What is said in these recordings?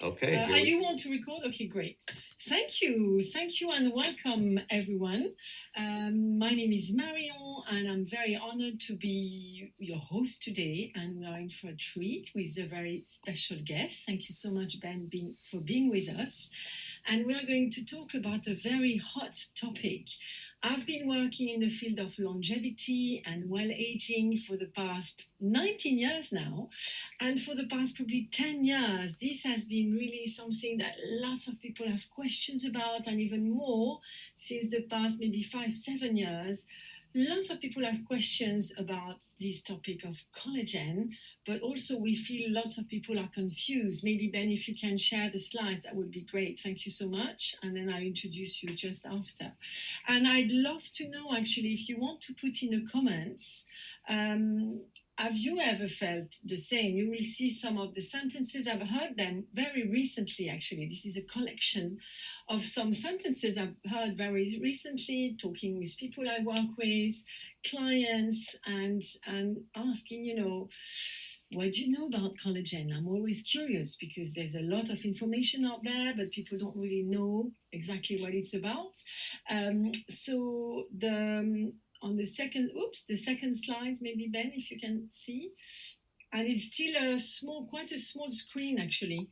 Okay. Are you want to record? Okay, great. Thank you, and welcome everyone. My name is Marion, and I'm very honored to be your host today. And we are in for a treat with a very special guest. Thank you so much, Ben, for being with us. And we are going to talk about a very hot topic. I've been working in the field of longevity and well-aging for the past 19 years now. And for the past probably 10 years, this has been really something that lots of people have questions about, and even more since the past maybe 5-7 years. Lots of people have questions about this topic of collagen, but also we feel lots of people are confused. Maybe, Ben, if you can share the slides, that would be great. Thank you so much. And then I'll introduce you just after. And I'd love to know, actually, if you want to put in the comments, have you ever felt the same? You will see some of the sentences. I've heard them very recently, actually. This is a collection of some sentences I've heard very recently, talking with people I work with, clients, and asking, what do you know about collagen? I'm always curious because there's a lot of information out there, but people don't really know exactly what it's about. On the second slide, maybe, Ben, if you can see. And it's still quite a small screen, actually.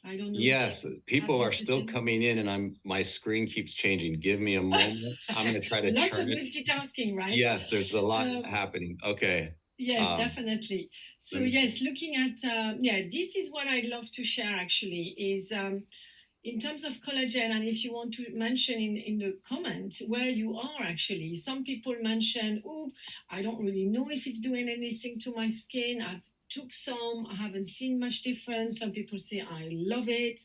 I don't know. Yes, people are still coming in, and my screen keeps changing. Give me a moment. I'm going to try to turn it. Lots of multitasking, right? Yes, there's a lot happening. Okay. Yes, definitely. So yes, looking at, this is what I'd love to share, actually, is in terms of collagen, and if you want to mention in the comments where you are, actually. Some people mention, I don't really know if it's doing anything to my skin. I've took some, I haven't seen much difference. Some people say, I love it.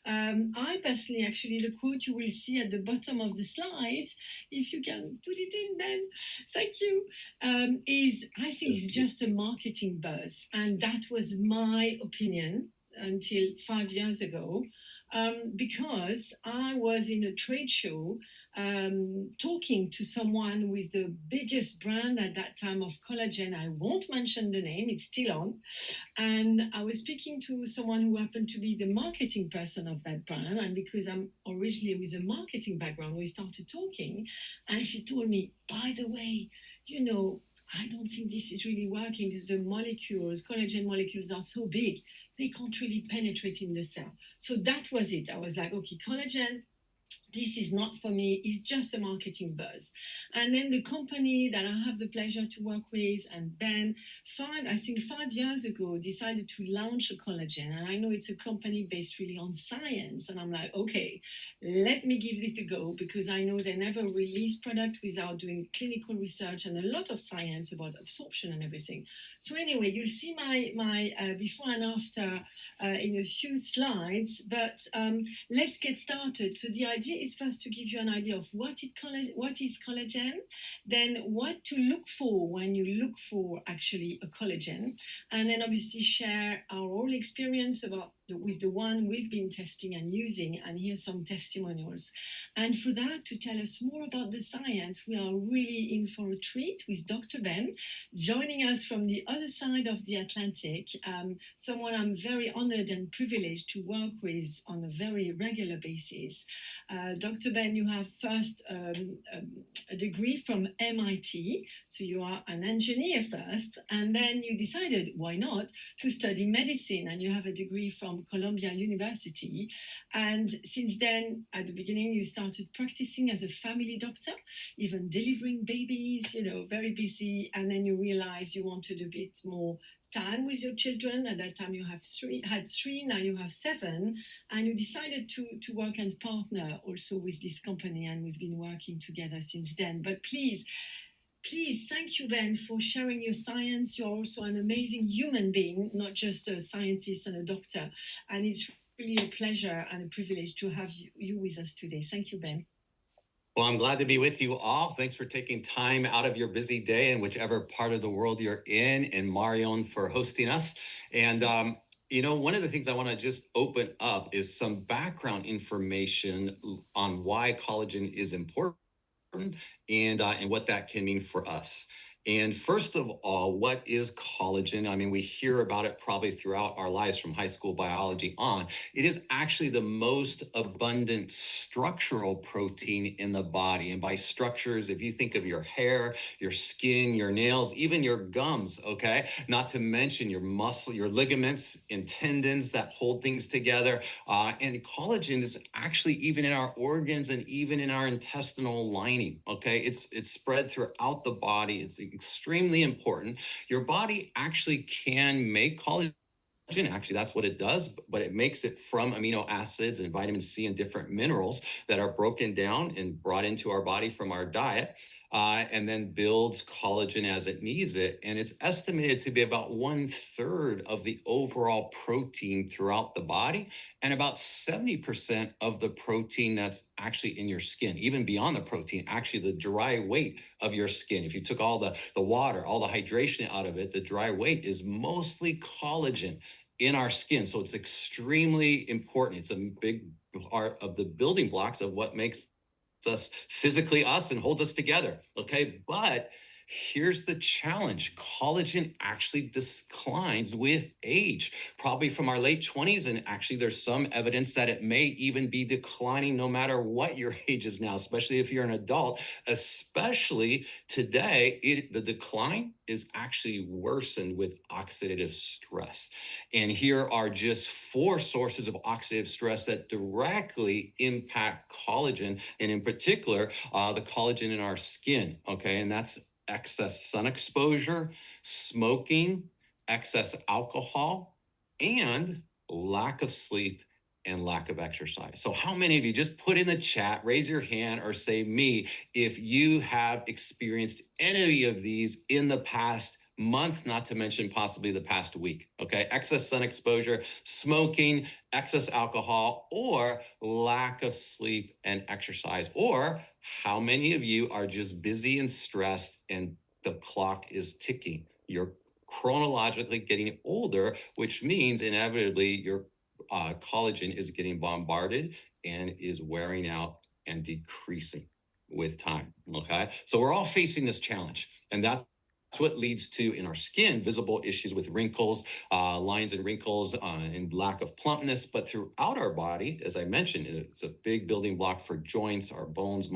I personally, actually, the quote you will see at the bottom of the slide, if you can put it in, Ben, thank you, I think it's just a marketing buzz. And that was my opinion until 5 years ago. Because I was in a trade show talking to someone with the biggest brand at that time of collagen. I won't mention the name, it's still on. And I was speaking to someone who happened to be the marketing person of that brand. And because I'm originally with a marketing background, we started talking. And she told me, by the way, I don't think this is really working because the collagen molecules are so big, they can't really penetrate in the cell. So that was it. I was like, okay, collagen, this is not for me. It's just a marketing buzz. And then the company that I have the pleasure to work with, and Ben, 5 years ago, decided to launch a collagen. And I know it's a company based really on science. And I'm like, okay, let me give it a go, because I know they never release product without doing clinical research and a lot of science about absorption and everything. So anyway, you'll see my before and after in a few slides, but let's get started. So the idea is first to give you an idea of what is collagen, then what to look for when you look for actually a collagen, and then obviously share our whole experience with the one we've been testing and using, and here's some testimonials. And for that, to tell us more about the science, we are really in for a treat with Dr. Ben, joining us from the other side of the Atlantic, someone I'm very honored and privileged to work with on a very regular basis. Dr. Ben, you have first a degree from MIT, so you are an engineer first, and then you decided, why not, to study medicine, and you have a degree from Columbia University. And since then, at the beginning, you started practicing as a family doctor, even delivering babies, very busy, and then you realized you wanted a bit more time with your children. At that time you had three, now you have 7, and you decided to work and partner also with this company, and we've been working together since then. But please, thank you, Ben, for sharing your science. You're also an amazing human being, not just a scientist and a doctor, and it's really a pleasure and a privilege to have you with us today. Thank you, Ben. Well, I'm glad to be with you all. Thanks for taking time out of your busy day in whichever part of the world you're in, and Marion for hosting us. And, one of the things I want to just open up is some background information on why collagen is important and what that can mean for us. And first of all, what is collagen? I mean, we hear about it probably throughout our lives from high school biology on. It is actually the most abundant structural protein in the body. And by structures, if you think of your hair, your skin, your nails, even your gums, okay? Not to mention your muscle, your ligaments and tendons that hold things together. And collagen is actually even in our organs and even in our intestinal lining. Okay, it's spread throughout the body. It's extremely important. Your body actually can make collagen. Actually, that's what it does, but it makes it from amino acids and vitamin C and different minerals that are broken down and brought into our body from our diet, and then builds collagen as it needs it. And it's estimated to be about 1/3 of the overall protein throughout the body, and about 70% of the protein that's actually in your skin, even beyond the protein, actually the dry weight of your skin. If you took all the water, all the hydration out of it, the dry weight is mostly collagen in our skin. So it's extremely important. It's a big part of the building blocks of what makes us physically us and holds us together. Okay. But here's the challenge: collagen actually declines with age, probably from our late 20s. And actually, there's some evidence that it may even be declining no matter what your age is now, especially if you're an adult, especially today. The decline is actually worsened with oxidative stress. And here are just four sources of oxidative stress that directly impact collagen, and in particular, the collagen in our skin. Okay. And that's excess sun exposure, smoking, excess alcohol, and lack of sleep and lack of exercise. So, how many of you, just put in the chat, raise your hand or say me, if you have experienced any of these in the past month, not to mention possibly the past week? Okay. Excess sun exposure, smoking, excess alcohol, or lack of sleep and exercise. Or how many of you are just busy and stressed and the clock is ticking? You're chronologically getting older, which means inevitably your collagen is getting bombarded and is wearing out and decreasing with time. Okay. So we're all facing this challenge. And that's what leads to, in our skin, visible issues with wrinkles, lines and wrinkles, and lack of plumpness. But throughout our body, as I mentioned, it's a big building block for joints, our bones,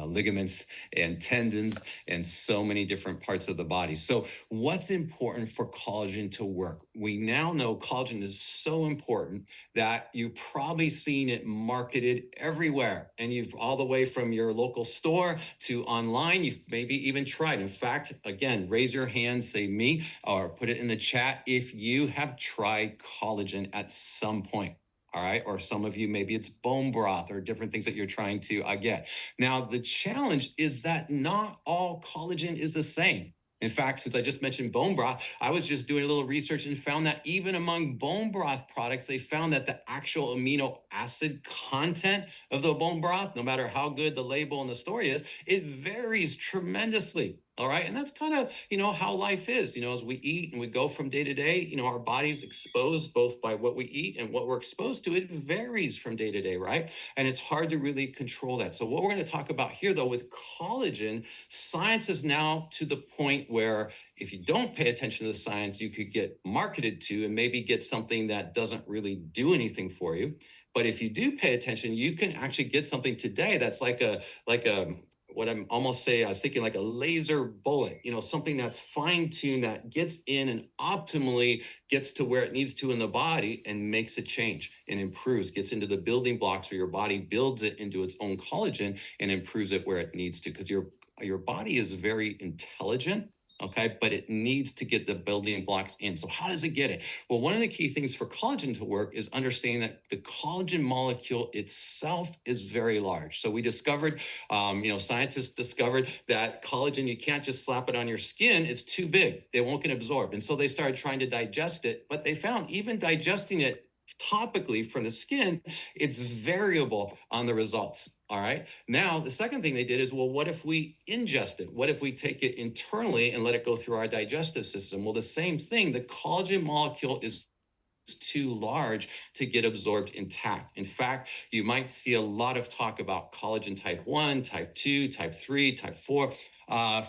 ligaments, and tendons, and so many different parts of the body. So what's important for collagen to work? We now know collagen is so important that you've probably seen it marketed everywhere, and you've all the way from your local store to online. You've maybe even tried. In fact, again, raise your hand, say me, or put it in the chat if you have tried collagen at some point. All right. Or some of you, maybe it's bone broth or different things that you're trying to get. Now, the challenge is that not all collagen is the same. In fact, since I just mentioned bone broth, I was just doing a little research and found that even among bone broth products, they found that the actual amino acid content of the bone broth, no matter how good the label and the story is, it varies tremendously. All right. And that's kind of, how life is, as we eat and we go from day to day, our body's exposed both by what we eat and what we're exposed to. It varies from day to day. Right. And it's hard to really control that. So what we're going to talk about here, though, with collagen, science is now to the point where if you don't pay attention to the science, you could get marketed to and maybe get something that doesn't really do anything for you. But if you do pay attention, you can actually get something today that's like a what I'm almost say, I was thinking like a laser bullet, something that's fine tuned that gets in and optimally gets to where it needs to in the body and makes a change and improves, gets into the building blocks where your body builds it into its own collagen and improves it where it needs to. Because your body is very intelligent. Okay, but it needs to get the building blocks in. So how does it get it? Well, one of the key things for collagen to work is understanding that the collagen molecule itself is very large. So we discovered, scientists discovered that collagen, you can't just slap it on your skin. It's too big. It won't get absorbed. And so they started trying to digest it, but they found even digesting it topically from the skin, it's variable on the results. All right. Now, the second thing they did is, well, what if we ingest it? What if we take it internally and let it go through our digestive system? Well, the same thing. The collagen molecule is too large to get absorbed intact. In fact, you might see a lot of talk about collagen type 1, type 2, type 3, type 4.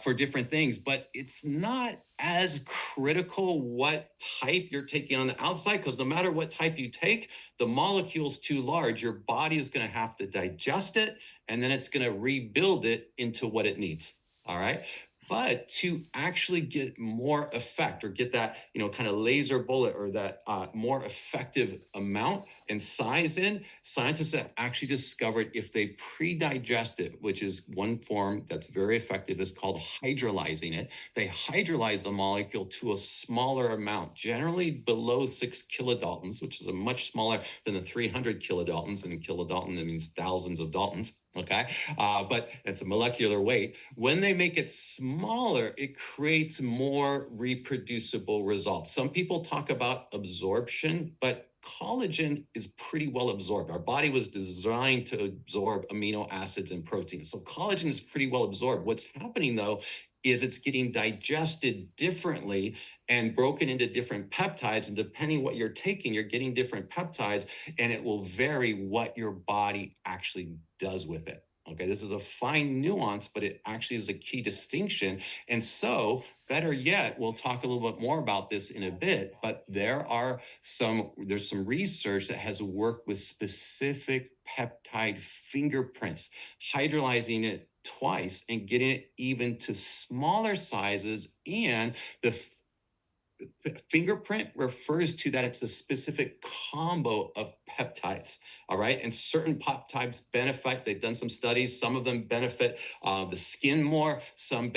for different things, but it's not as critical what type you're taking on the outside, because no matter what type you take, the molecule's too large. Your body is going to have to digest it, and then it's going to rebuild it into what it needs. All right. But to actually get more effect, or get that, kind of laser bullet, or that more effective amount and size in, scientists have actually discovered if they pre-digest it, which is one form that's very effective, is called hydrolyzing it. They hydrolyze the molecule to a smaller amount, generally below 6 kilodaltons, which is a much smaller than the 300 kilodaltons. And kilodalton, that means thousands of daltons. Okay. But it's a molecular weight. When they make it smaller, it creates more reproducible results. Some people talk about absorption, but collagen is pretty well absorbed. Our body was designed to absorb amino acids and proteins. So collagen is pretty well absorbed. What's happening, though, is it's getting digested differently and broken into different peptides. And depending what you're taking, you're getting different peptides, and it will vary what your body actually does with it. Okay, this is a fine nuance, but it actually is a key distinction. And so, better yet, we'll talk a little bit more about this in a bit, but there's some research that has worked with specific peptide fingerprints, hydrolyzing it twice and getting it even to smaller sizes. And the fingerprint refers to that it's a specific combo of peptides. All right. And certain peptides benefit, they've done some studies, some of them benefit the skin more, some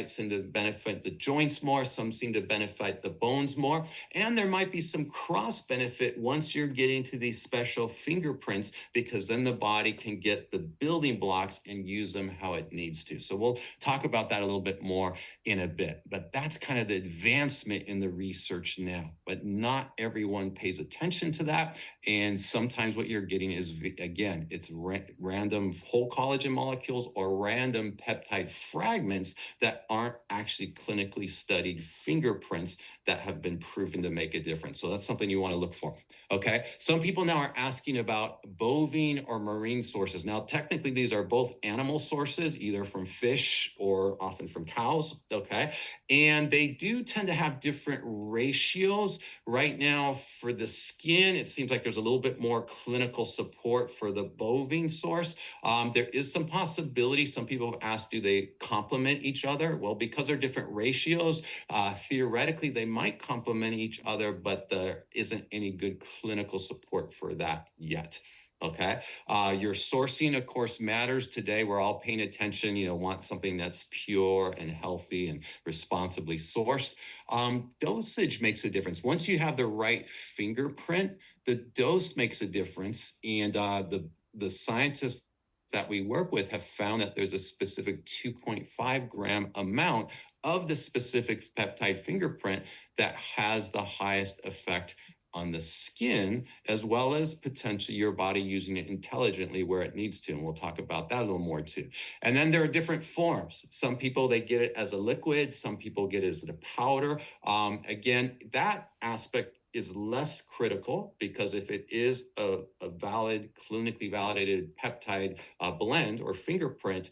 seem to benefit the joints more, some seem to benefit the bones more. And there might be some cross benefit once you're getting to these special fingerprints, because then the body can get the building blocks and use them how it needs to. So we'll talk about that a little bit more in a bit, but that's kind of the advancement in the research now. But not everyone pays attention to that. And sometimes what you're getting is, again, it's random whole collagen molecules or random peptide fragments that aren't actually clinically studied fingerprints that have been proven to make a difference. So that's something you want to look for. Okay. Some people now are asking about bovine or marine sources. Now, technically, these are both animal sources, either from fish or often from cows. Okay. And they do tend to have different ratios. Right now, for the skin, it seems like there's a little bit more clinical support for the bovine source. There is some possibility. Some people have asked, do they complement each other? Well, because they're different ratios, theoretically, they might complement each other, but there isn't any good clinical support for that yet. Okay. Your sourcing, of course, matters today. We're all paying attention, want something that's pure and healthy and responsibly sourced. Dosage makes a difference. Once you have the right fingerprint, the dose makes a difference. And the scientists that we work with have found that there's a specific 2.5 gram amount of the specific peptide fingerprint that has the highest effect on the skin, as well as potentially your body using it intelligently where it needs to. And we'll talk about that a little more too. And then there are different forms. Some people, they get it as a liquid. Some people get it as a powder. Again, that aspect is less critical, because if it is a valid, clinically validated peptide blend or fingerprint,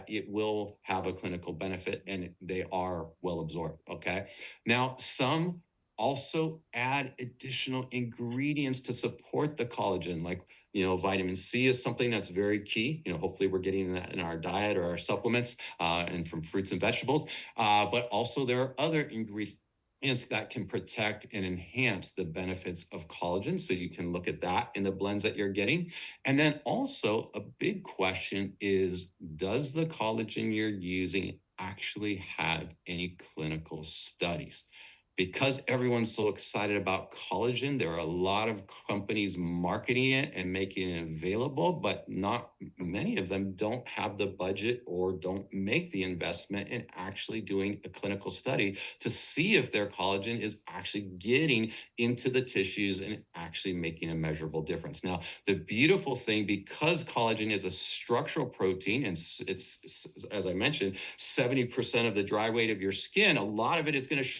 it will have a clinical benefit, and they are well absorbed. Okay. Now, some also add additional ingredients to support the collagen, like, vitamin C is something that's very key. Hopefully we're getting that in our diet or our supplements and from fruits and vegetables. But also there are other ingredients that can protect and enhance the benefits of collagen. So you can look at that in the blends that you're getting. And then also a big question is, does the collagen you're using actually have any clinical studies? Because everyone's so excited about collagen, there are a lot of companies marketing it and making it available, but not many of them don't have the budget or don't make the investment in actually doing a clinical study to see if their collagen is actually getting into the tissues and actually making a measurable difference. Now, the beautiful thing, because collagen is a structural protein, and it's as I mentioned, 70% of the dry weight of your skin, a lot of it is going to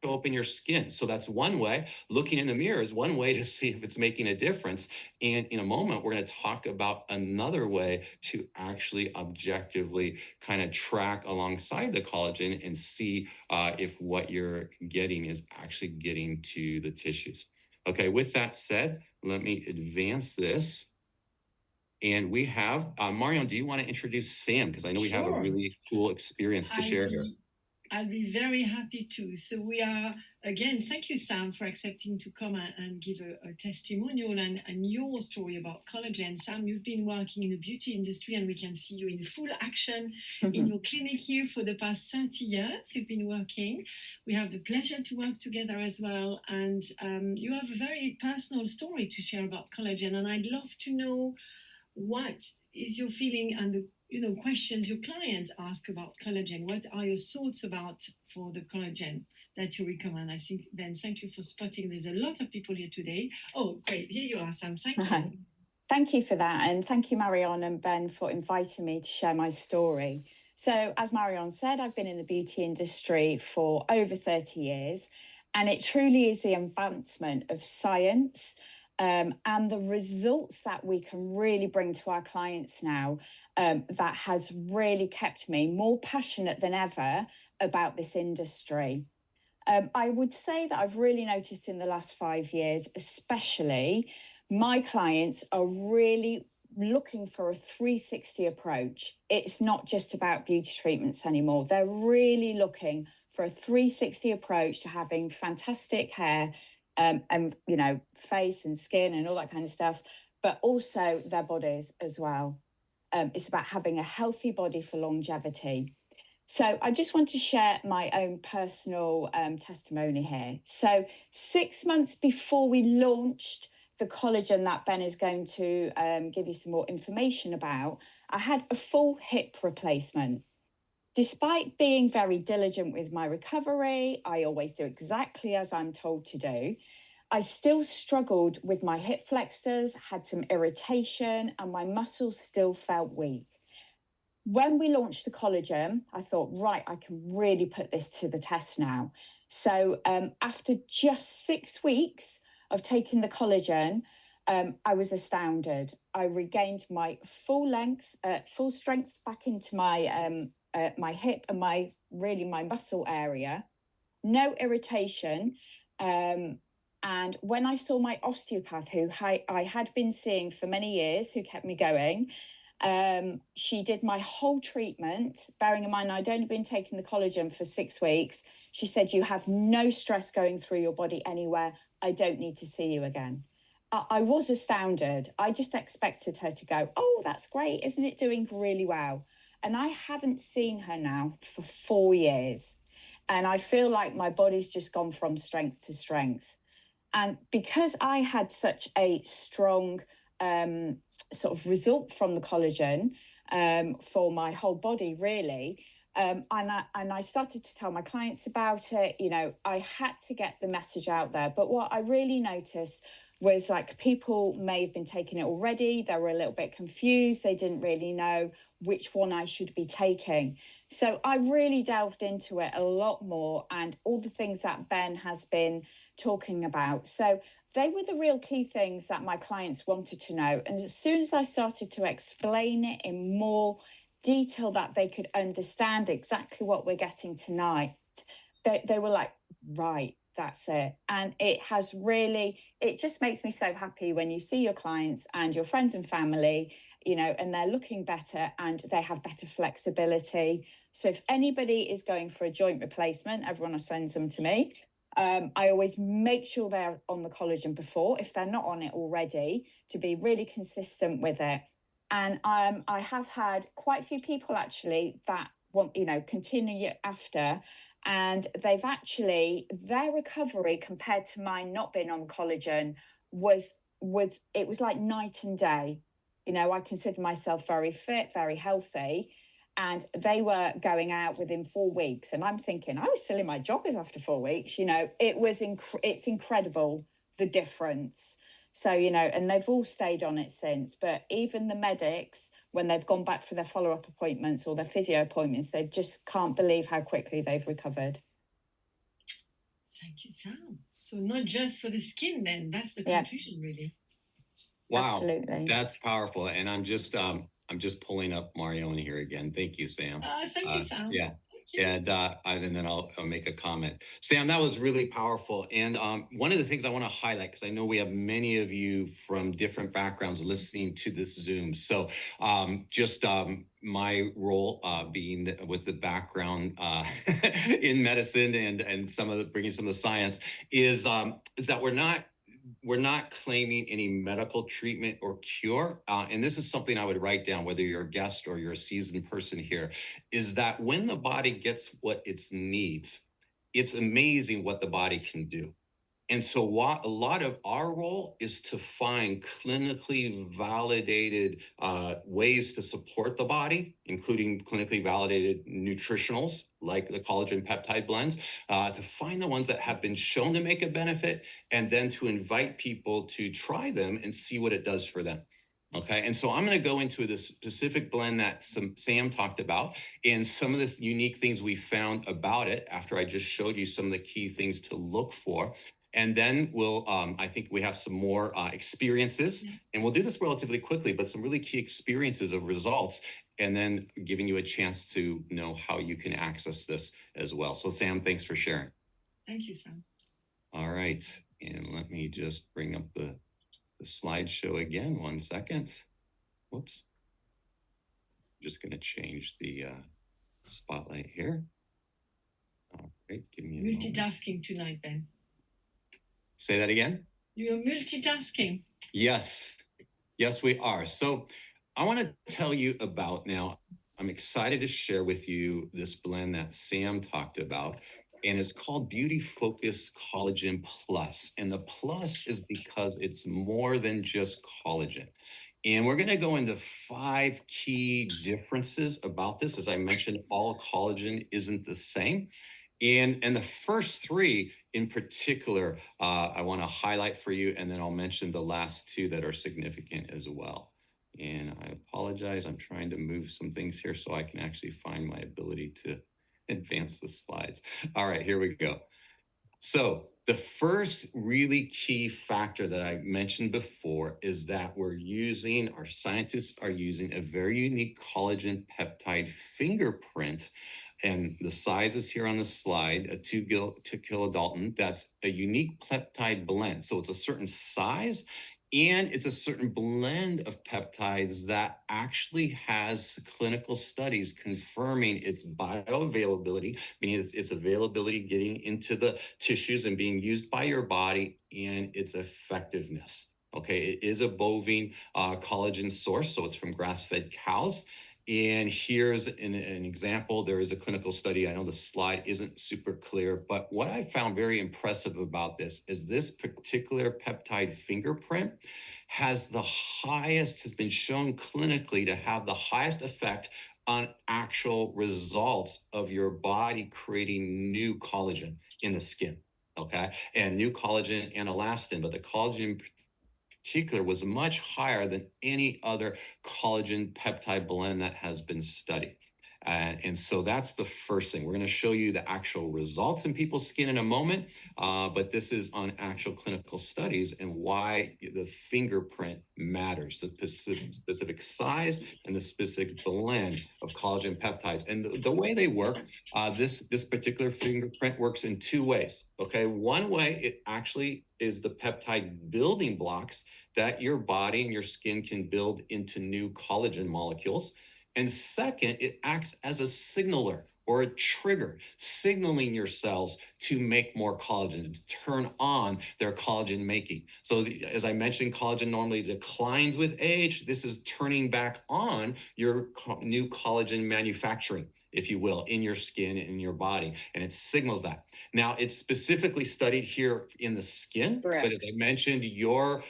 up in your skin. So that's one way. Looking in the mirror is one way to see if it's making a difference. And in a moment, we're going to talk about another way to actually objectively kind of track alongside the collagen and see if what you're getting is actually getting to the tissues. Okay, with that said, let me advance this. And we have, Marion, do you want to introduce Sam? Because I know we have a Sure. really cool experience to share here. I'll be very happy to. So we are, again, thank you, Sam, for accepting to come and give a testimonial and your story about collagen. Sam, you've been working in the beauty industry and we can see you in full action in your clinic here for the past 30 years. You've been working. We have the pleasure to work together as well. And you have a very personal story to share about collagen. And I'd love to know what is your feeling and the questions your clients ask about collagen. What are your thoughts about for the collagen that you recommend? I think, Ben, thank you for spotting. There's a lot of people here today. Oh, great. Here you are, Sam. Thank you. Thank you for that. And thank you, Marion and Ben, for inviting me to share my story. So as Marion said, I've been in the beauty industry for over 30 years, and it truly is the advancement of science and the results that we can really bring to our clients now that has really kept me more passionate than ever about this industry. I would say that I've really noticed in the last 5 years, especially, my clients are really looking for a 360 approach. It's not just about beauty treatments anymore. They're really looking for a 360 approach to having fantastic hair and, face and skin and all that kind of stuff, but also their bodies as well. It's about having a healthy body for longevity. So I just want to share my own personal testimony here. So 6 months before we launched the collagen that Ben is going to give you some more information about, I had a full hip replacement. Despite being very diligent with my recovery, I always do exactly as I'm told to do, I still struggled with my hip flexors, had some irritation, and my muscles still felt weak. When we launched the collagen, I thought, right, I can really put this to the test now. So after just 6 weeks of taking the collagen, I was astounded. I regained my full strength back into my hip and my muscle area, no irritation. And when I saw my osteopath, who I had been seeing for many years, who kept me going, she did my whole treatment. Bearing in mind, I'd only been taking the collagen for 6 weeks. She said, you have no stress going through your body anywhere. I don't need to see you again. I was astounded. I just expected her to go, oh, that's great. Isn't it doing really well? And I haven't seen her now for 4 years. And I feel like my body's just gone from strength to strength. And because I had such a strong sort of result from the collagen for my whole body, really, and I started to tell my clients about it, I had to get the message out there. But what I really noticed was, like, people may have been taking it already. They were a little bit confused. They didn't really know which one I should be taking. So I really delved into it a lot more, and all the things that Ben has been talking about. So they were the real key things that my clients wanted to know. And as soon as I started to explain it in more detail that they could understand exactly what we're getting tonight, they were like, right, that's it. And it just makes me so happy when you see your clients and your friends and family, and they're looking better and they have better flexibility. So if anybody is going for a joint replacement, everyone sends them to me. I always make sure they're on the collagen before, if they're not on it already, to be really consistent with it. And I have had quite a few people actually that want, continue after, and they've actually, their recovery compared to mine not being on collagen was like night and day. I consider myself very fit, very healthy. And they were going out within 4 weeks. And I'm thinking, I was still in my joggers after 4 weeks. It's incredible, the difference. So, and they've all stayed on it since. But even the medics, when they've gone back for their follow-up appointments or their physio appointments, they just can't believe how quickly they've recovered. Thank you, Sam. So not just for the skin, then that's the conclusion, really. Wow, absolutely. that's powerful. And I'm just pulling up Marion here again. Thank you, Sam. Thank you, Sam. Yeah. Thank you. And then I'll make a comment. Sam, that was really powerful. And one of the things I want to highlight, because I know we have many of you from different backgrounds listening to this Zoom. So my role being with the background in medicine and bringing some of the science is that we're not claiming any medical treatment or cure. And this is something I would write down, whether you're a guest or you're a seasoned person here, is that when the body gets what it needs, it's amazing what the body can do. And so a lot of our role is to find clinically validated ways to support the body, including clinically validated nutritionals like the collagen peptide blends, to find the ones that have been shown to make a benefit, and then to invite people to try them and see what it does for them. Okay, and so I'm going to go into the specific blend that Sam talked about and some of the unique things we found about it after I just showed you some of the key things to look for. And then I think we have some more experiences, and we'll do this relatively quickly, but some really key experiences of results, and then giving you a chance to know how you can access this as well. So Sam, thanks for sharing. Thank you, Sam. All right, and let me just bring up the slideshow again. 1 second. Whoops. I'm just going to change the spotlight here. All right, give me a multitasking tonight, Ben. Say that again? You're multitasking. Yes, we are. So I want to tell you about now, I'm excited to share with you this blend that Sam talked about, and it's called Beauty Focus Collagen Plus. And the plus is because it's more than just collagen. And we're going to go into 5 key differences about this. As I mentioned, all collagen isn't the same. And the first 3 in particular, I want to highlight for you, and then I'll mention the last 2 that are significant as well. And I apologize, I'm trying to move some things here so I can actually find my ability to advance the slides. All right, here we go. So the first really key factor that I mentioned before is that our scientists are using a very unique collagen peptide fingerprint. And the size is here on the slide, a 2 kilodalton. That's a unique peptide blend. So it's a certain size, and it's a certain blend of peptides that actually has clinical studies confirming its bioavailability, meaning its availability getting into the tissues and being used by your body, and its effectiveness. Okay, it is a bovine collagen source, so it's from grass-fed cows. And here's an example. There is a clinical study. I know the slide isn't super clear, but what I found very impressive about this is this particular peptide fingerprint has been shown clinically to have the highest effect on actual results of your body creating new collagen in the skin. Okay, and new collagen and elastin, but the collagen particular was much higher than any other collagen peptide blend that has been studied. And so that's the first thing. We're going to show you the actual results in people's skin in a moment, but this is on actual clinical studies and why the fingerprint matters, the specific size and the specific blend of collagen peptides. And the way they work, this particular fingerprint works in 2 ways. Okay, one way, it actually is the peptide building blocks that your body and your skin can build into new collagen molecules. And second, it acts as a signaler or a trigger, signaling your cells to make more collagen, to turn on their collagen making. So as I mentioned, collagen normally declines with age. This is turning back on your new collagen manufacturing, if you will, in your skin and in your body, and it signals that. Now, it's specifically studied here in the skin, Correct. but as I mentioned, your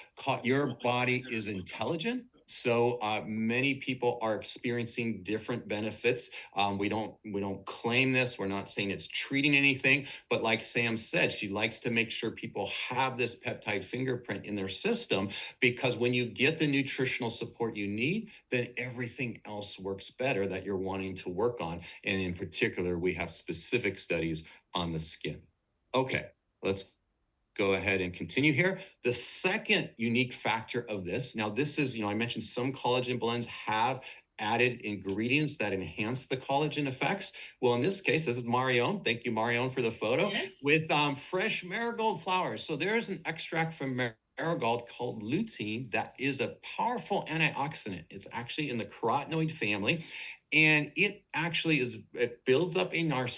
body is intelligent. So many people are experiencing different benefits. We don't claim this. We're not saying it's treating anything, but like Sam said, she likes to make sure people have this peptide fingerprint in their system, because when you get the nutritional support you need, then everything else works better that you're wanting to work on. And in particular, we have specific studies on the skin. Okay, let's go ahead and continue here. The second unique factor of this, now this is, I mentioned some collagen blends have added ingredients that enhance the collagen effects. Well, in this case, this is Marion. Thank you, Marion, for the photo. Yes. With fresh marigold flowers. So there's an extract from marigold called lutein that is a powerful antioxidant. It's actually in the carotenoid family, and it actually it builds up in our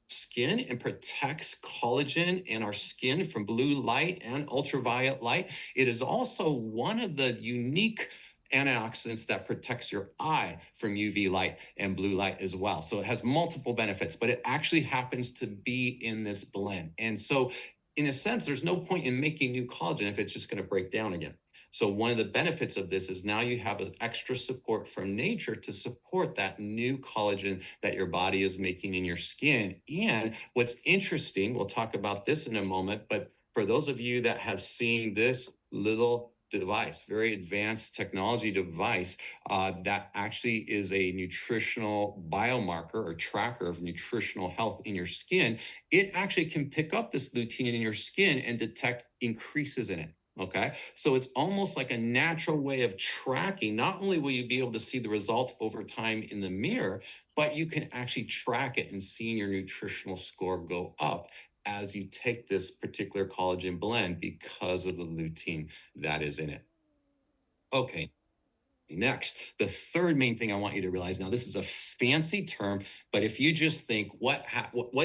skin and protects collagen and our skin from blue light and ultraviolet light. It is also one of the unique antioxidants that protects your eye from UV light and blue light as well. So it has multiple benefits, but it actually happens to be in this blend. And so in a sense, there's no point in making new collagen if it's just going to break down again. So one of the benefits of this is now you have an extra support from nature to support that new collagen that your body is making in your skin. And what's interesting, we'll talk about this in a moment, but for those of you that have seen this little device, very advanced technology device that actually is a nutritional biomarker or tracker of nutritional health in your skin, it actually can pick up this lutein in your skin and detect increases in it. Okay, so it's almost like a natural way of tracking. Not only will you be able to see the results over time in the mirror, but you can actually track it and see your nutritional score go up as you take this particular collagen blend because of the lutein that is in it. Okay. Next, the third main thing I want you to realize, now this is a fancy term, but if you just think what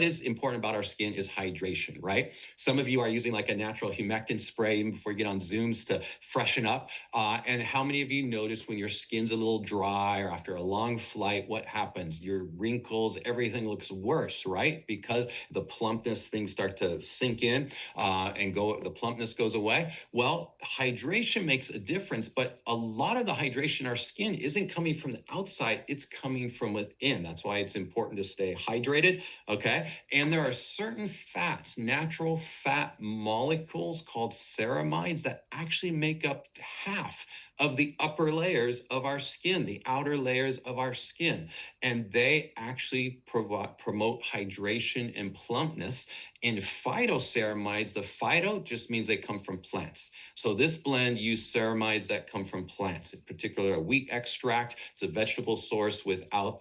is important about our skin is hydration, right? Some of you are using like a natural humectant spray even before you get on Zooms to freshen up. And how many of you notice when your skin's a little dry or after a long flight, what happens? Your wrinkles, everything looks worse, right? Because the plumpness, things start to sink in and the plumpness goes away. Well, hydration makes a difference, but a lot of the hydration in our skin isn't coming from the outside, it's coming from within. That's why it's important to stay hydrated, okay? And there are certain fats, natural fat molecules called ceramides that actually make up half of the upper layers of our skin, the outer layers of our skin. And they actually promote hydration and plumpness. And phytoceramides, the phyto just means they come from plants. So this blend uses ceramides that come from plants, in particular a wheat extract. It's a vegetable source without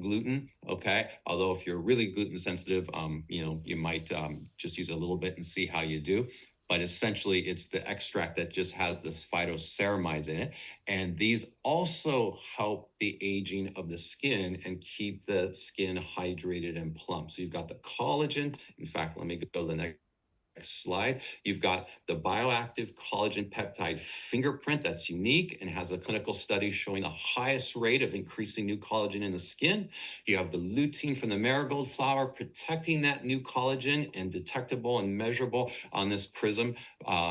gluten, okay? Although if you're really gluten sensitive, you might just use a little bit and see how you do. But essentially, it's the extract that just has this phytoceramides in it. And these also help the aging of the skin and keep the skin hydrated and plump. So you've got the collagen. In fact, let me go to the next slide. You've got the bioactive collagen peptide fingerprint that's unique and has a clinical study showing the highest rate of increasing new collagen in the skin. You have the lutein from the marigold flower protecting that new collagen and detectable and measurable on this Prism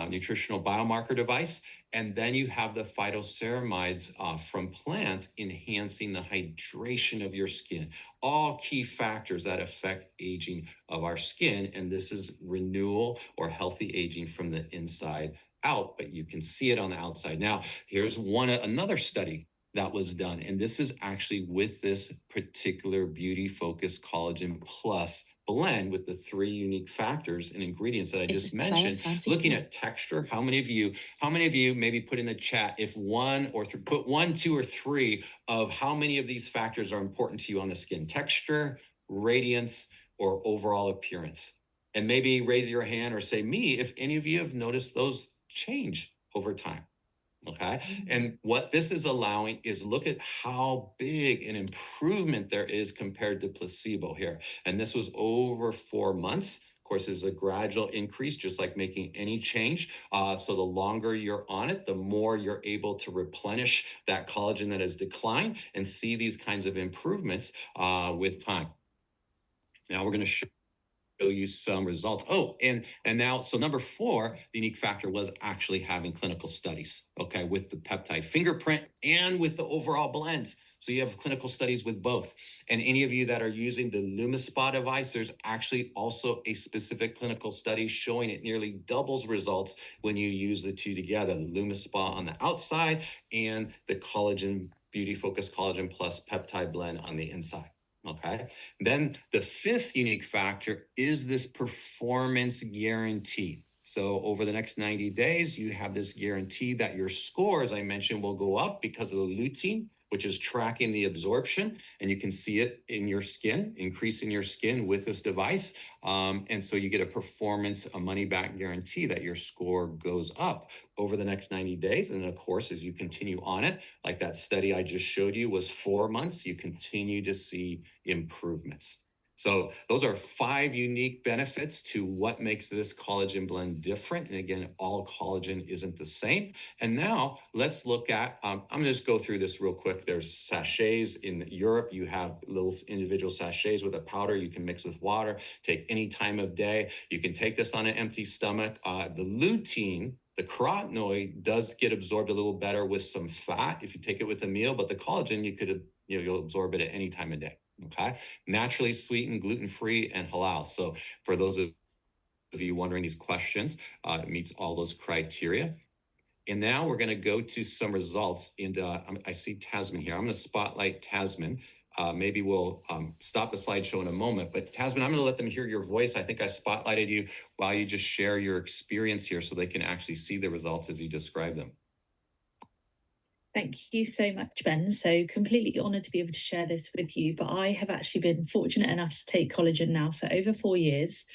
nutritional biomarker device. And then you have the phytoceramides from plants enhancing the hydration of your skin. All key factors that affect aging of our skin. And this is renewal or healthy aging from the inside out, but you can see it on the outside. Now, here's another study that was done. And this is actually with this particular Beauty Focus Collagen Plus blend with the 3 unique factors and ingredients that I just mentioned. Looking at texture, how many of you maybe put in the chat if put 1, 2, or 3 of how many of these factors are important to you on the skin: texture, radiance, or overall appearance. And maybe raise your hand or say me if any of you have noticed those change over time. Okay. And what this is allowing is look at how big an improvement there is compared to placebo here. And this was over 4 months. Of course, it's a gradual increase, just like making any change. So the longer you're on it, the more you're able to replenish that collagen that has declined and see these kinds of improvements with time. Now we're going to show you some results. Oh, and now, so number 4, the unique factor was actually having clinical studies, okay, with the peptide fingerprint and with the overall blend. So you have clinical studies with both. And any of you that are using the LumiSpa device, there's actually also a specific clinical study showing it nearly doubles results when you use the 2 together, the LumiSpa on the outside and the Collagen Beauty Focus Collagen Plus peptide blend on the inside. Okay. Then the fifth unique factor is this performance guarantee. So over the next 90 days, you have this guarantee that your score, as I mentioned, will go up because of the lutein, which is tracking the absorption. And you can see it in your skin, increasing your skin with this device. And so you get a money back guarantee that your score goes up over the next 90 days. And then, of course, as you continue on it, like that study I just showed you was 4 months, you continue to see improvements. So those are 5 unique benefits to what makes this collagen blend different. And again, all collagen isn't the same. And now let's look at, I'm going to just go through this real quick. There's sachets in Europe. You have little individual sachets with a powder you can mix with water, take any time of day. You can take this on an empty stomach. The lutein, the carotenoid, does get absorbed a little better with some fat if you take it with a meal, but the collagen, you'll absorb it at any time of day. Okay. Naturally sweetened, gluten-free, and halal. So for those of you wondering these questions, it meets all those criteria. And now we're going to go to some results. And I see Tasman here. I'm going to spotlight Tasman. Maybe we'll stop the slideshow in a moment. But Tasman, I'm going to let them hear your voice. I think I spotlighted you while you just share your experience here so they can actually see the results as you describe them. Thank you so much, Ben. So completely honoured to be able to share this with you. But I have actually been fortunate enough to take collagen now for over 4 years.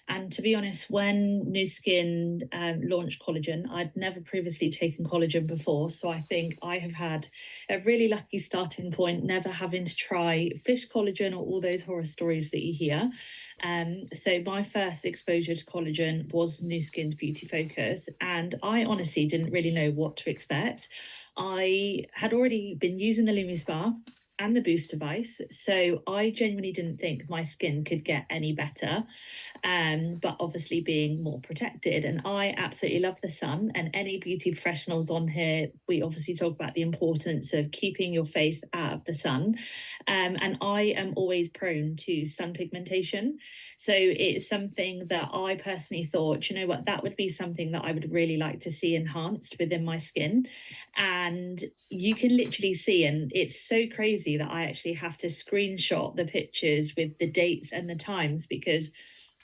And to be honest, when Nu Skin launched collagen, I'd never previously taken collagen before. So I think I have had a really lucky starting point, never having to try fish collagen or all those horror stories that you hear. So my first exposure to collagen was Nu Skin's Beauty Focus. And I honestly didn't really know what to expect. I had already been using the LumiSpa and the Boost device, so I genuinely didn't think my skin could get any better, but obviously being more protected. And I absolutely love the sun, and any beauty professionals on here, we obviously talk about the importance of keeping your face out of the sun, and I am always prone to sun pigmentation, so it's something that I personally thought, you know what, that would be something that I would really like to see enhanced within my skin. And you can literally see, and it's so crazy that I actually have to screenshot the pictures with the dates and the times, because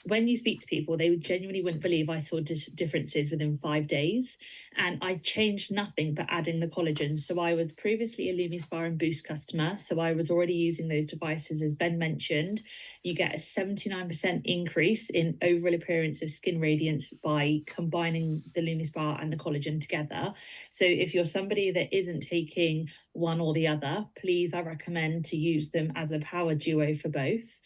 when you speak to people, they genuinely wouldn't believe I saw differences within 5 days. And I changed nothing but adding the collagen. So I was previously a LumiSpa and Boost customer. So I was already using those devices. As Ben mentioned, you get a 79% increase in overall appearance of skin radiance by combining the LumiSpa and the collagen together. So if you're somebody that isn't taking one or the other, please, I recommend to use them as a power duo for both.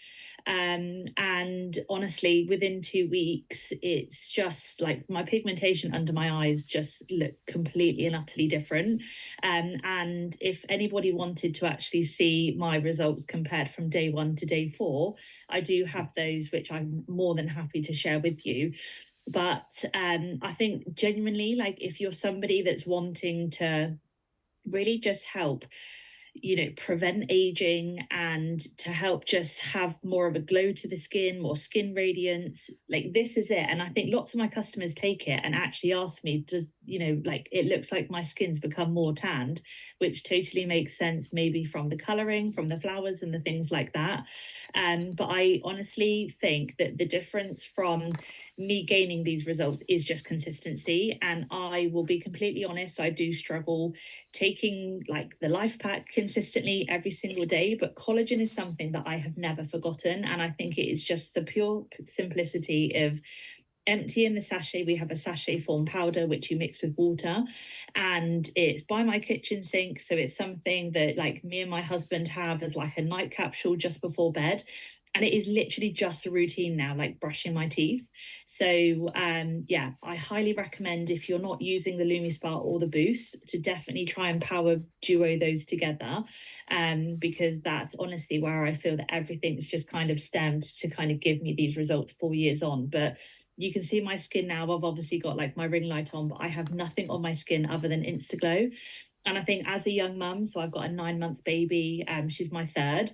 And honestly, within 2 weeks, it's just like my pigmentation under my eyes just look completely and utterly different. And if anybody wanted to actually see my results compared from day 1 to day 4, I do have those, which I'm more than happy to share with you. But I think genuinely, like if you're somebody that's wanting to really just help, you know, prevent aging and to help just have more of a glow to the skin, more skin radiance, like this is it. And I think lots of my customers take it and actually ask me, does, you know, like it looks like my skin's become more tanned, which totally makes sense, maybe from the coloring, from the flowers and the things like that. But I honestly think that the difference from me gaining these results is just consistency. And I will be completely honest, I do struggle taking like the life pack consistently every single day, but collagen is something that I have never forgotten. And I think it is just the pure simplicity of emptying the sachet. We have a sachet form powder which you mix with water, and it's by my kitchen sink, so it's something that like me and my husband have as like a night capsule just before bed. And it is literally just a routine now, like brushing my teeth. So yeah, I highly recommend, if you're not using the LumiSpa or the Boost, to definitely try and power duo those together, because that's honestly where I feel that everything's just kind of stemmed to kind of give me these results 4 years on. But you can see my skin now. I've obviously got like my ring light on, but I have nothing on my skin other than Instaglow. And I think as a young mum, so I've got a 9-month baby, she's my third,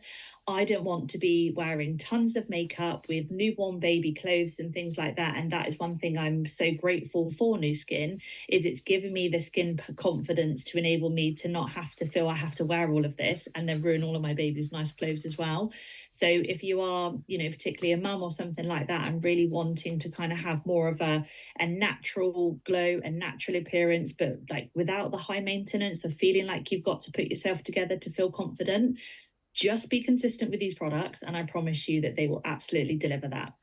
I don't want to be wearing tons of makeup with newborn baby clothes and things like that. And that is one thing I'm so grateful for Nu Skin, is it's given me the skin confidence to enable me to not have to feel I have to wear all of this and then ruin all of my baby's nice clothes as well. So if you are, particularly a mum or something like that, and really wanting to kind of have more of a natural glow and natural appearance, but like without the high maintenance of feeling like you've got to put yourself together to feel confident, just be consistent with these products, and I promise you that they will absolutely deliver that.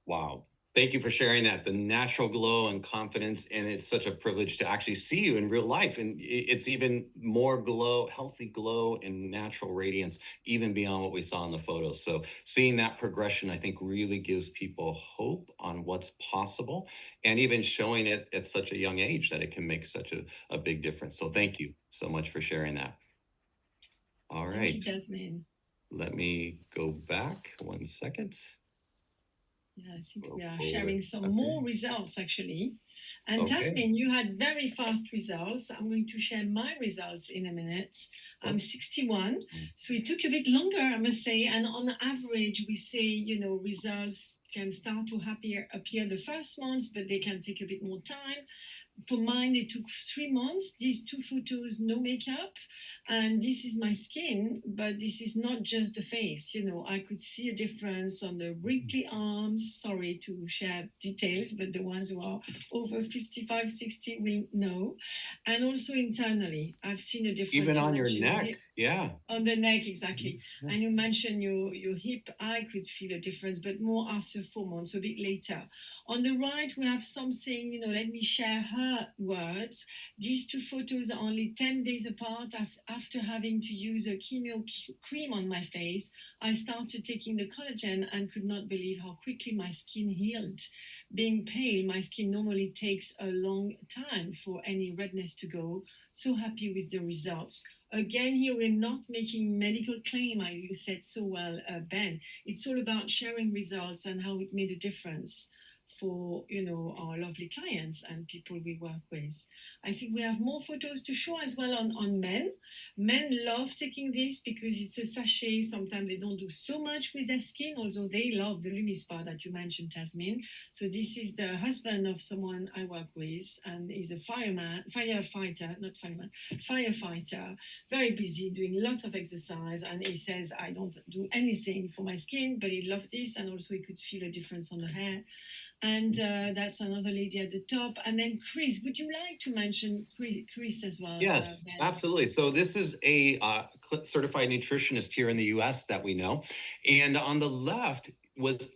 Wow. Thank you for sharing that. The natural glow and confidence. And it's such a privilege to actually see you in real life. And it's even more glow, healthy glow and natural radiance, even beyond what we saw in the photos. So seeing that progression, I think really gives people hope on what's possible, and even showing it at such a young age that it can make such a big difference. So thank you so much for sharing that. All right. Thank you, Jasmine. Let me go back 1 second. Yeah, I think we are sharing some more results actually. And Okay. Jasmine, you had very fast results. I'm going to share my results in a minute. I'm 61, so it took a bit longer, I must say. And on average, we say, results can start to appear the first months, but they can take a bit more time. For mine, it took 3 months. These 2 photos, no makeup. And this is my skin, but this is not just the face. I could see a difference on the wrinkly arms. Sorry to share details, but the ones who are over 55, 60 will know. And also internally, I've seen a difference. Even on your neck. Yeah. On the neck, exactly. Yeah. And you mentioned your hip. I could feel a difference, but more after 4 months, a bit later. On the right, we have something, let me share her words. These 2 photos are only 10 days apart. After having to use a chemo cream on my face, I started taking the collagen and could not believe how quickly my skin healed. Being pale, my skin normally takes a long time for any redness to go. So happy with the results. Again, here we're not making medical claim, you said so well, Ben. It's all about sharing results and how it made a difference for our lovely clients and people we work with. I think we have more photos to show as well on men. Men love taking this because it's a sachet. Sometimes they don't do so much with their skin, although they love the Lumispa that you mentioned, Tasmin. So this is the husband of someone I work with, and he's a firefighter, very busy doing lots of exercise, and he says, I don't do anything for my skin, but he loved this, and also he could feel a difference on the hair. And that's another lady at the top. And then Chris, would you like to mention Chris as well? Yes, absolutely. So this is a certified nutritionist here in the US that we know. And on the left was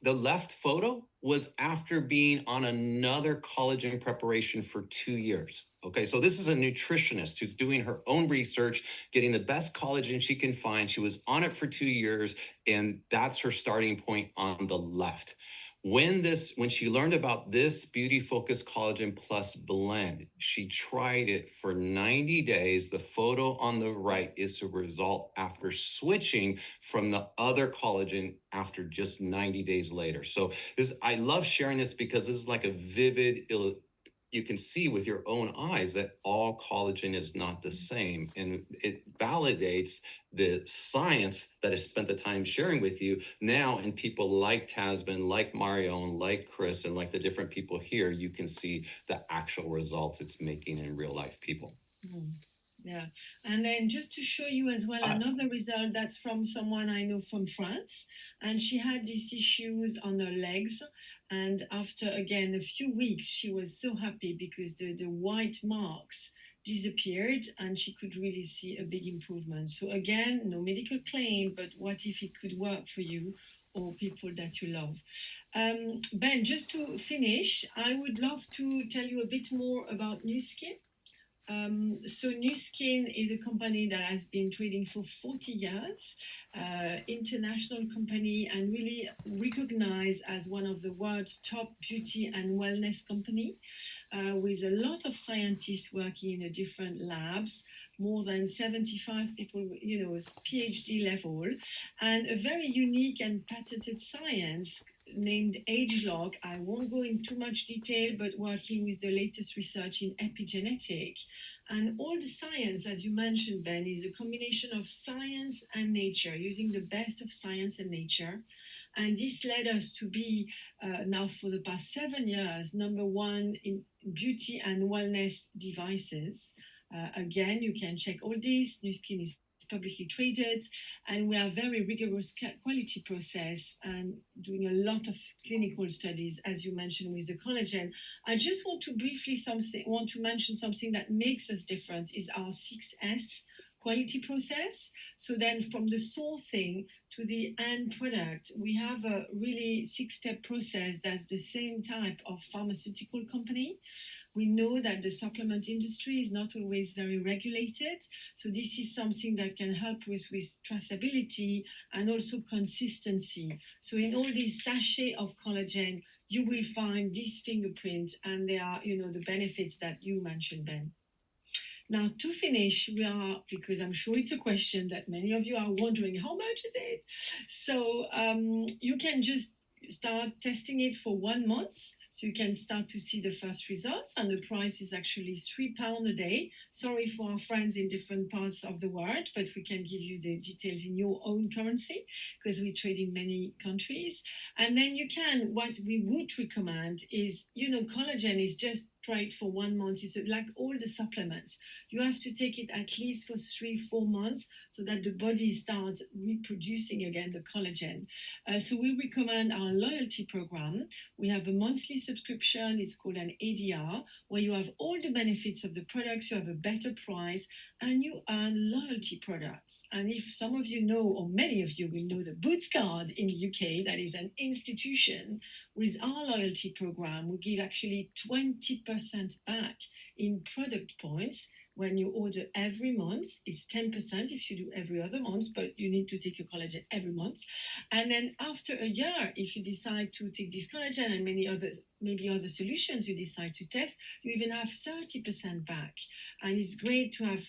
the left photo was after being on another collagen preparation for 2 years. Okay, so this is a nutritionist who's doing her own research, getting the best collagen she can find. She was on it for 2 years, and that's her starting point on the left. When she learned about this Beauty Focus Collagen Plus blend, she tried it for 90 days. The photo on the right is the result after switching from the other collagen after just 90 days later. So I love sharing this because this is like a vivid you can see with your own eyes that all collagen is not the same. And it validates the science that I spent the time sharing with you. Now, in people like Tasmin, like Marion, like Chris, and like the different people here, you can see the actual results it's making in real life people. Yeah. And then just to show you as well, another result that's from someone I know from France. And she had these issues on her legs. And after, again, a few weeks, she was so happy because the white marks disappeared and she could really see a big improvement. So again, no medical claim, but what if it could work for you or people that you love? Ben, just to finish, I would love to tell you a bit more about Nu Skin. So Nu Skin is a company that has been trading for 40 years, international company, and really recognized as one of the world's top beauty and wellness company, with a lot of scientists working in the different labs, more than 75 people, PhD level, and a very unique and patented science named AgeLog. I won't go into too much detail, but working with the latest research in epigenetic. And all the science, as you mentioned, Ben, is a combination of science and nature, using the best of science and nature. And this led us to be now for the past 7 years, number one in beauty and wellness devices. Again, you can check all this. Nu Skin is publicly traded, and we have very rigorous quality process and doing a lot of clinical studies, as you mentioned, with the collagen. I just want to briefly mention something that makes us different is our 6S quality process. So then from the sourcing to the end product, we have a really 6-step process that's the same type of pharmaceutical company. We know that the supplement industry is not always very regulated. So this is something that can help with traceability and also consistency. So in all these sachets of collagen, you will find this fingerprint, and they are, the benefits that you mentioned, Ben. Now, to finish, because I'm sure it's a question that many of you are wondering, how much is it? So you can just start testing it for 1 month, so you can start to see the first results, and the price is actually £3 a day. Sorry for our friends in different parts of the world, but we can give you the details in your own currency because we trade in many countries. And then what we would recommend is, collagen is just try it for 1 month. It's like all the supplements. You have to take it at least for 3-4 months so that the body starts reproducing again the collagen. So we recommend our loyalty program. We have a monthly subscription. It's called an ADR, where you have all the benefits of the products, you have a better price, and you earn loyalty products. And if some of you know, or many of you will know, the Boots card in the UK, that is an institution. With our loyalty program, we give actually 20% back in product points. When you order every month, it's 10% if you do every other month, but you need to take your collagen every month. And then after a year, if you decide to take this collagen and maybe other solutions you decide to test, you even have 30% back. And it's great to have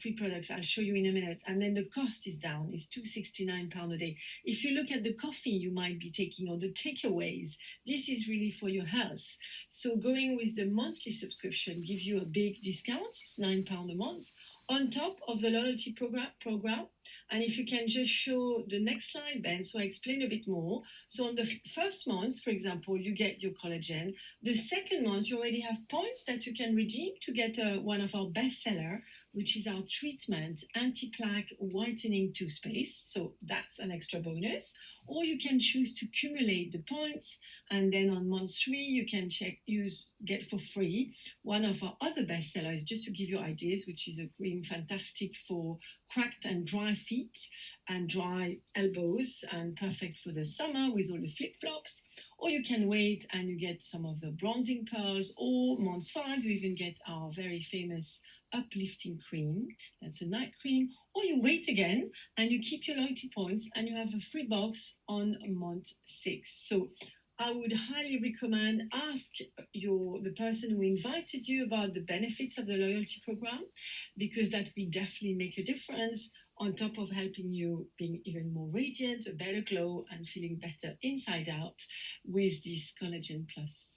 free products. I'll show you in a minute. And then the cost is down. It's £269 a day. If you look at the coffee you might be taking or the takeaways, this is really for your health. So going with the monthly subscription gives you a big discount. It's £9 a month on top of the loyalty program. And if you can just show the next slide, Ben, so I explain a bit more. So on the first month, for example, you get your collagen. The second month, you already have points that you can redeem to get one of our bestseller, which is our treatment anti-plaque whitening toothpaste. So that's an extra bonus. Or you can choose to accumulate the points, and then on month 3 you can get for free one of our other bestsellers, just to give you ideas, which is a cream fantastic for cracked and dry feet and dry elbows, and perfect for the summer with all the flip-flops. Or you can wait and you get some of the bronzing pearls, or month 5 you even get our very famous uplifting cream. That's a night cream. Or you wait again and you keep your loyalty points and you have a free box on month 6. So I would highly recommend ask the person who invited you about the benefits of the loyalty program, because that will definitely make a difference, on top of helping you being even more radiant, a better glow, and feeling better inside out with this Collagen Plus.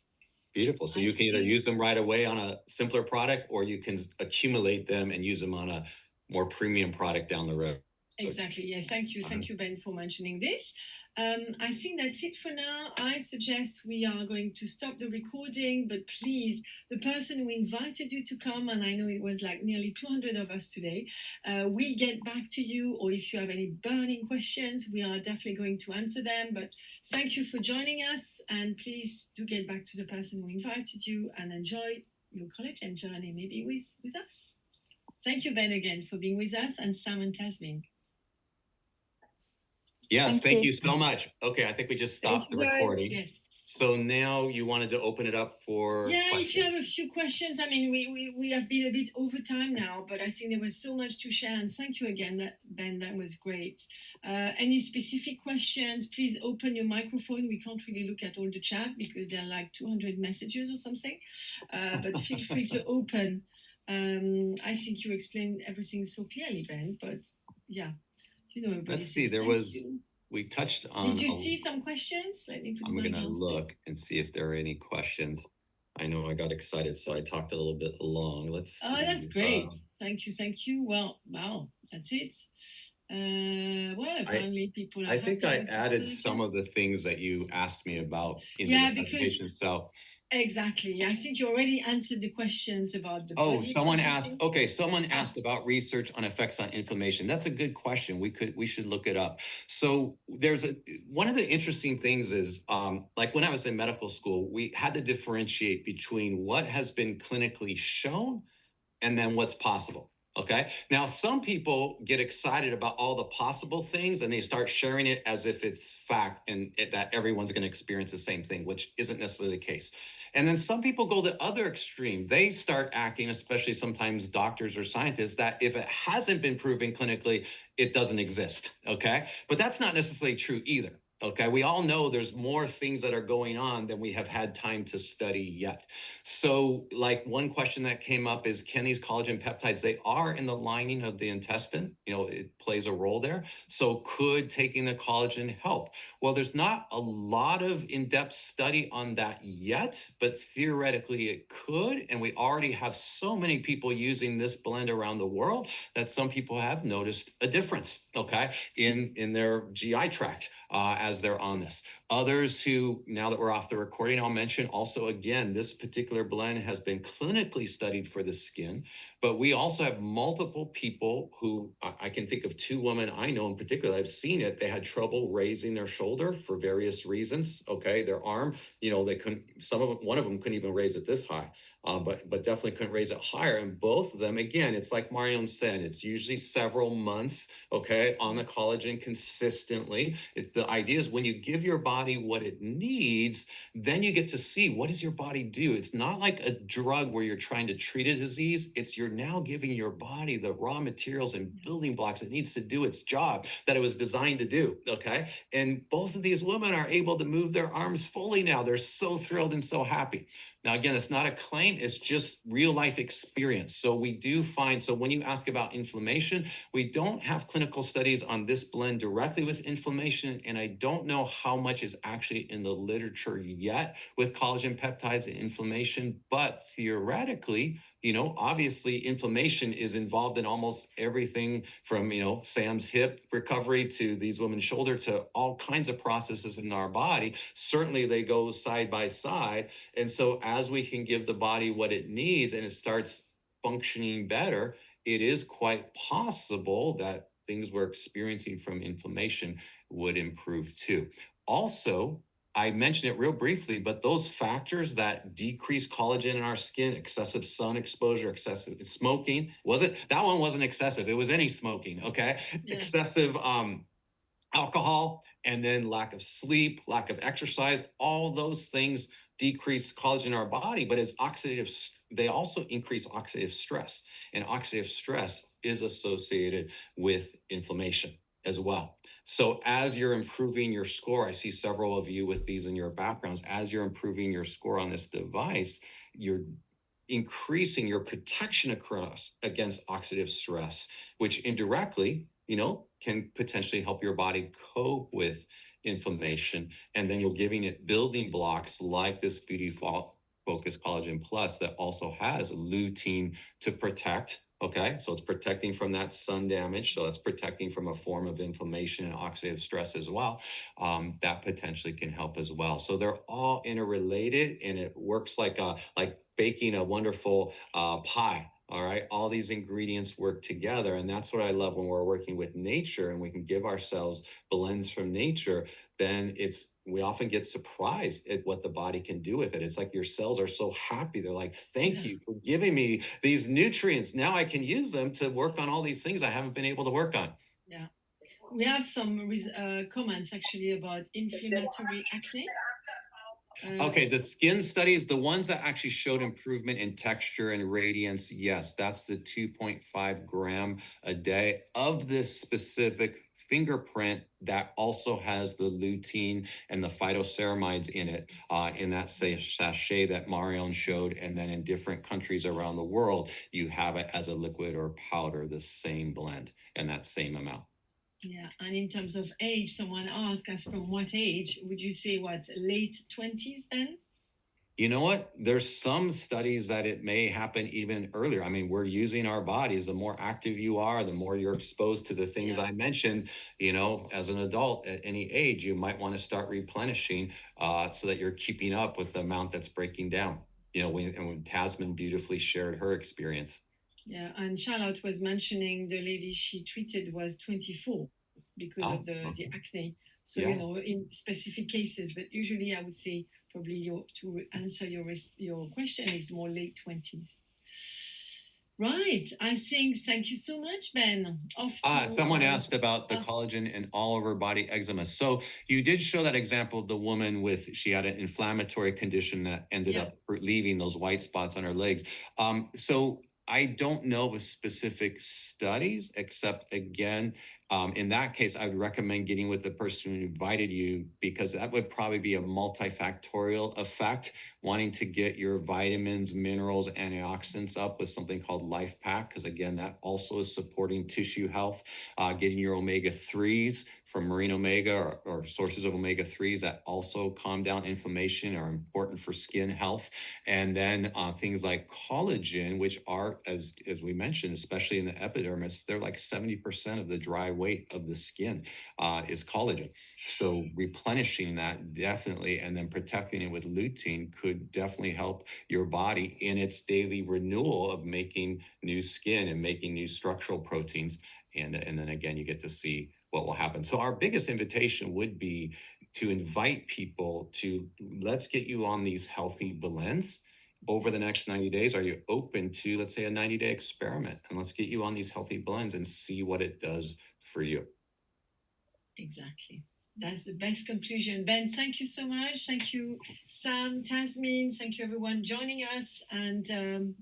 Beautiful. So you can either use them right away on a simpler product, or you can accumulate them and use them on a more premium product down the road. Exactly. Yes. Thank you, Ben, for mentioning this. I think that's it for now. I suggest we are going to stop the recording, but please, the person who invited you to come, and I know it was like nearly 200 of us today, we'll get back to you, or if you have any burning questions, we are definitely going to answer them. But thank you for joining us, and please do get back to the person who invited you and enjoy your collagen journey, maybe with us. Thank you, Ben, again, for being with us, and Sam and Tasmin. Yes, thank you so much. Okay, I think we just stopped the recording. Yes. So now you wanted to open it up for questions. If you have a few questions. I mean, we have been a bit over time now, but I think there was so much to share, and thank you again, Ben. That was great. Any specific questions, please open your microphone. We can't really look at all the chat because there are like 200 messages or something, but feel free to open. I think you explained everything so clearly, Ben, but yeah. Let's see, there was we touched on. Did you see some questions? Let me put I'm my gonna glasses. look and see if there are any questions. I know I got excited, so I talked a little bit long. Let's see. Oh, that's great. Thank you. Well, wow, that's it. Well, apparently people are I think I happy with this added collagen. some of the things that you asked me about in Yeah, the because presentation. So exactly, I think you already answered the questions about the oh, body. someone asked. producing. Okay, someone asked about research on effects on inflammation. That's a good question. We should look it up. So there's one of the interesting things is like when I was in medical school, we had to differentiate between what has been clinically shown and then what's possible. Okay. Now, some people get excited about all the possible things and they start sharing it as if it's fact and that everyone's going to experience the same thing, which isn't necessarily the case. And then some people go the other extreme. They start acting, especially sometimes doctors or scientists, that if it hasn't been proven clinically, it doesn't exist. Okay. But that's not necessarily true either. Okay. We all know there's more things that are going on than we have had time to study yet. So like one question that came up is, can these collagen peptides, they are in the lining of the intestine, it plays a role there. So could taking the collagen help? Well, there's not a lot of in-depth study on that yet, but theoretically it could. And we already have so many people using this blend around the world that some people have noticed a difference, okay, in their GI tract as they're on this. Others who, now that we're off the recording, I'll mention also, again, this particular blend has been clinically studied for the skin, but we also have multiple people who, I can think of 2 women I know in particular, I've seen it. They had trouble raising their shoulder for various reasons. Okay. Their arm, they couldn't, one of them couldn't even raise it this high. But definitely couldn't raise it higher. And both of them, again, it's like Marion said, it's usually several months, okay, on the collagen consistently. The idea is when you give your body what it needs, then you get to see, what does your body do? It's not like a drug where you're trying to treat a disease. It's you're now giving your body the raw materials and building blocks it needs to do its job that it was designed to do, okay? And both of these women are able to move their arms fully now. They're so thrilled and so happy. Now, again, it's not a claim, it's just real life experience. So we do find, so when you ask about inflammation, we don't have clinical studies on this blend directly with inflammation. And I don't know how much is actually in the literature yet with collagen peptides and inflammation, but theoretically, obviously inflammation is involved in almost everything from, Sam's hip recovery to these women's shoulder to all kinds of processes in our body. Certainly they go side by side. And so as we can give the body what it needs and it starts functioning better, it is quite possible that things we're experiencing from inflammation would improve too. Also, I mentioned it real briefly, but those factors that decrease collagen in our skin, excessive sun exposure, excessive smoking, that one wasn't excessive. It was any smoking, okay? Yeah. Excessive alcohol, and then lack of sleep, lack of exercise, all those things decrease collagen in our body, but they also increase oxidative stress. And oxidative stress is associated with inflammation as well. So as you're improving your score, I see several of you with these in your backgrounds, as you're improving your score on this device, you're increasing your protection against oxidative stress, which indirectly, can potentially help your body cope with inflammation. And then you're giving it building blocks like this Beauty Focus Collagen Plus that also has lutein to protect. Okay, so it's protecting from that sun damage. So it's protecting from a form of inflammation and oxidative stress as well. That potentially can help as well. So they're all interrelated, and it works like baking a wonderful pie. All right, all these ingredients work together, and that's what I love when we're working with nature, and we can give ourselves blends from nature. Then we often get surprised at what the body can do with it. It's like your cells are so happy. They're like, thank you for giving me these nutrients. Now I can use them to work on all these things I haven't been able to work on. Yeah. We have some comments actually about inflammatory acne. Okay, the skin studies, the ones that actually showed improvement in texture and radiance, yes, that's the 2.5 gram a day of this specific fingerprint that also has the lutein and the phytoceramides in it, in that sachet that Marion showed. And then in different countries around the world, you have it as a liquid or powder, the same blend and that same amount. Yeah, and in terms of age, someone asked us from what age would you say? What, late 20s then? You know what? There's some studies that it may happen even earlier. I mean, we're using our bodies. The more active you are, the more you're exposed to the things I mentioned. As an adult at any age, you might want to start replenishing so that you're keeping up with the amount that's breaking down. When Tasman beautifully shared her experience. Yeah, and Charlotte was mentioning the lady she treated was 24 because of the acne. So, in specific cases, but usually I would say probably to answer your question is more late 20s. Right. I think, thank you so much, Ben. Someone asked about the collagen in all over body eczema. So you did show that example of the woman she had an inflammatory condition that ended up leaving those white spots on her legs. So I don't know of specific studies, except again, in that case, I would recommend getting with the person who invited you, because that would probably be a multifactorial effect, wanting to get your vitamins, minerals, antioxidants up with something called Life Pack, because again, that also is supporting tissue health, getting your omega-3s from marine omega or sources of omega-3s that also calm down inflammation, are important for skin health. And then things like collagen, which are, as we mentioned, especially in the epidermis, they're like 70% of the dry weight of the skin is collagen. So replenishing that definitely, and then protecting it with lutein could definitely help your body in its daily renewal of making new skin and making new structural proteins. And then again, you get to see what will happen. So our biggest invitation would be to invite people to, let's get you on these healthy blends over the next 90 days. Are you open to, let's say, a 90-day experiment? And let's get you on these healthy blends and see what it does for you. Exactly. That's the best conclusion. Ben, thank you so much. Thank you, Sam, Tasmin. Thank you, everyone, joining us. And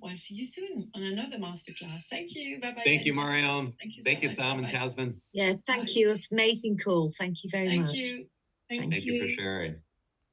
we'll see you soon on another masterclass. Thank you. Bye-bye. Thank you, Marion. Thank you, Sam and Tasmin. Yeah, thank you. Amazing call. Thank you very much. Thank you. Thank you for sharing.